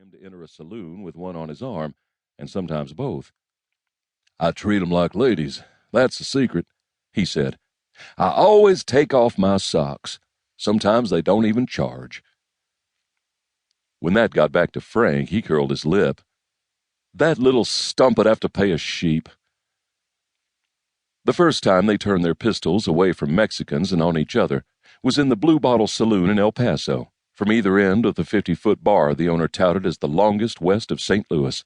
time to enter a saloon with one on his arm, and sometimes both. "I treat 'em like ladies. That's the secret," he said. "I always take off my socks. Sometimes they don't even charge." When that got back to Frank, he curled his lip. That little stump would have to pay a sheep. The first time they turned their pistols away from Mexicans and on each other was in the Blue Bottle Saloon in El Paso, from either end of the 50-foot bar the owner touted as the longest west of St. Louis.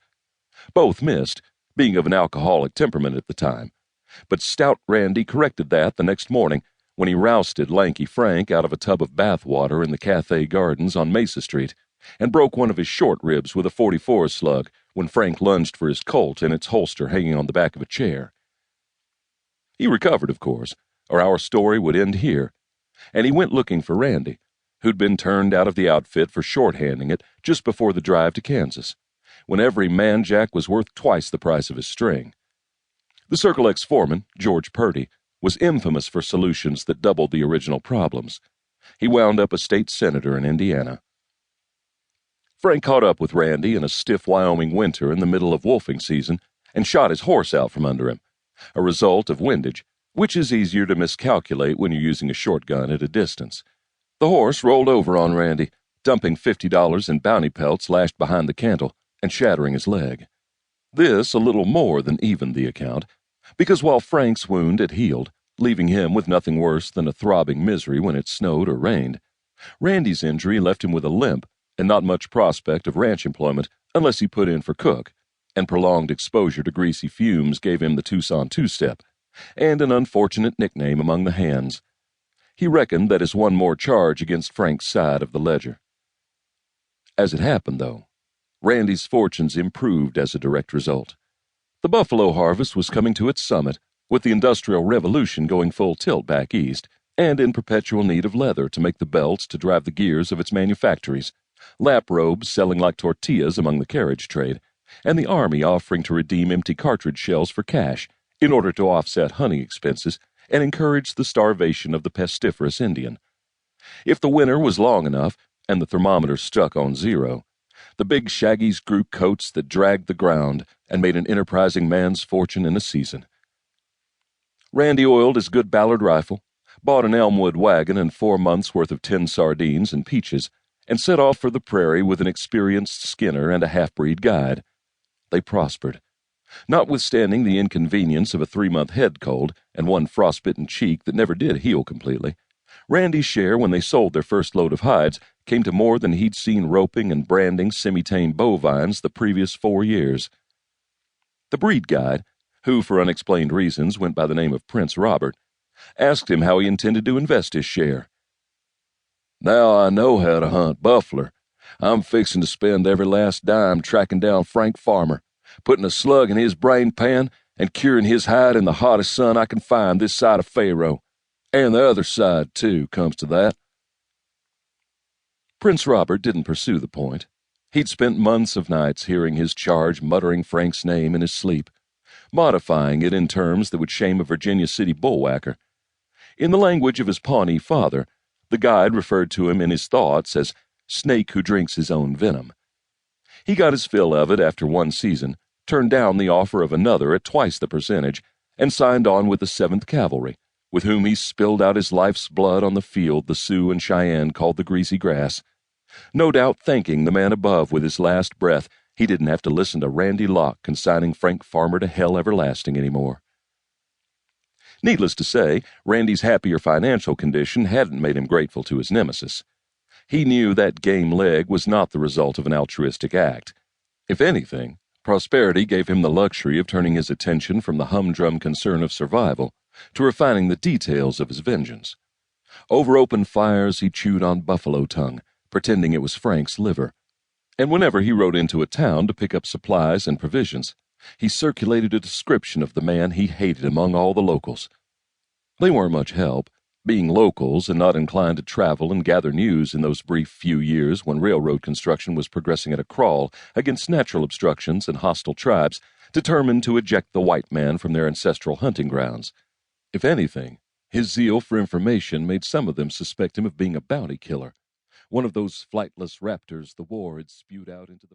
Both missed, being of an alcoholic temperament at the time, but stout Randy corrected that the next morning when he rousted lanky Frank out of a tub of bath water in the Cathay Gardens on Mesa Street and broke one of his short ribs with a .44 slug when Frank lunged for his Colt in its holster hanging on the back of a chair. He recovered, of course, or our story would end here, and he went looking for Randy, who'd been turned out of the outfit for shorthanding it just before the drive to Kansas, when every man-jack was worth twice the price of his string. The Circle X foreman, George Purdy, was infamous for solutions that doubled the original problems. He wound up a state senator in Indiana. Frank caught up with Randy in a stiff Wyoming winter in the middle of wolfing season and shot his horse out from under him, a result of windage, which is easier to miscalculate when you're using a shotgun at a distance. The horse rolled over on Randy, dumping $50 in bounty pelts lashed behind the cantle and shattering his leg. This a little more than evened the account, because while Frank's wound had healed, leaving him with nothing worse than a throbbing misery when it snowed or rained, Randy's injury left him with a limp and not much prospect of ranch employment unless he put in for cook, and prolonged exposure to greasy fumes gave him the Tucson two-step, and an unfortunate nickname among the hands. He reckoned that as one more charge against Frank's side of the ledger. As it happened, though, Randy's fortunes improved as a direct result. The buffalo harvest was coming to its summit, with the Industrial Revolution going full tilt back east, and in perpetual need of leather to make the belts to drive the gears of its manufactories, lap robes selling like tortillas among the carriage trade, and the Army offering to redeem empty cartridge shells for cash in order to offset hunting expenses and encourage the starvation of the pestiferous Indian. If the winter was long enough and the thermometer stuck on zero, the big shaggies grew coats that dragged the ground and made an enterprising man's fortune in a season. Randy oiled his good Ballard rifle, bought an Elmwood wagon and 4 months' worth of tinned sardines and peaches, and set off for the prairie with an experienced skinner and a half-breed guide. They prospered. Notwithstanding the inconvenience of a 3-month head cold and one frostbitten cheek that never did heal completely, Randy's share when they sold their first load of hides came to more than he'd seen roping and branding semi-tame bovines the previous 4 years. The breed guide, who for unexplained reasons went by the name of Prince Robert, asked him how he intended to invest his share. "Now I know how to hunt buffler. I'm fixing to spend every last dime tracking down Frank Farmer, putting a slug in his brain pan and curing his hide in the hottest sun I can find this side of Pharaoh. And the other side, too, comes to that." Prince Robert didn't pursue the point. He'd spent months of nights hearing his charge muttering Frank's name in his sleep, modifying it in terms that would shame a Virginia City bullwhacker. In the language of his Pawnee father, the guide referred to him in his thoughts as snake who drinks his own venom. He got his fill of it after 1 season, turned down the offer of another at twice the percentage, and signed on with the 7th Cavalry, with whom he spilled out his life's blood on the field the Sioux and Cheyenne called the greasy grass. No doubt thanking the man above with his last breath he didn't have to listen to Randy Locke consigning Frank Farmer to hell everlasting anymore. Needless to say, Randy's happier financial condition hadn't made him grateful to his nemesis. He knew that game leg was not the result of an altruistic act. If anything, prosperity gave him the luxury of turning his attention from the humdrum concern of survival to refining the details of his vengeance. Over open fires he chewed on buffalo tongue, pretending it was Frank's liver. And whenever he rode into a town to pick up supplies and provisions, he circulated a description of the man he hated among all the locals. They weren't much help, being locals and not inclined to travel and gather news in those brief few years when railroad construction was progressing at a crawl against natural obstructions and hostile tribes determined to eject the white man from their ancestral hunting grounds. If anything, his zeal for information made some of them suspect him of being a bounty killer, one of those flightless raptors the war had spewed out into the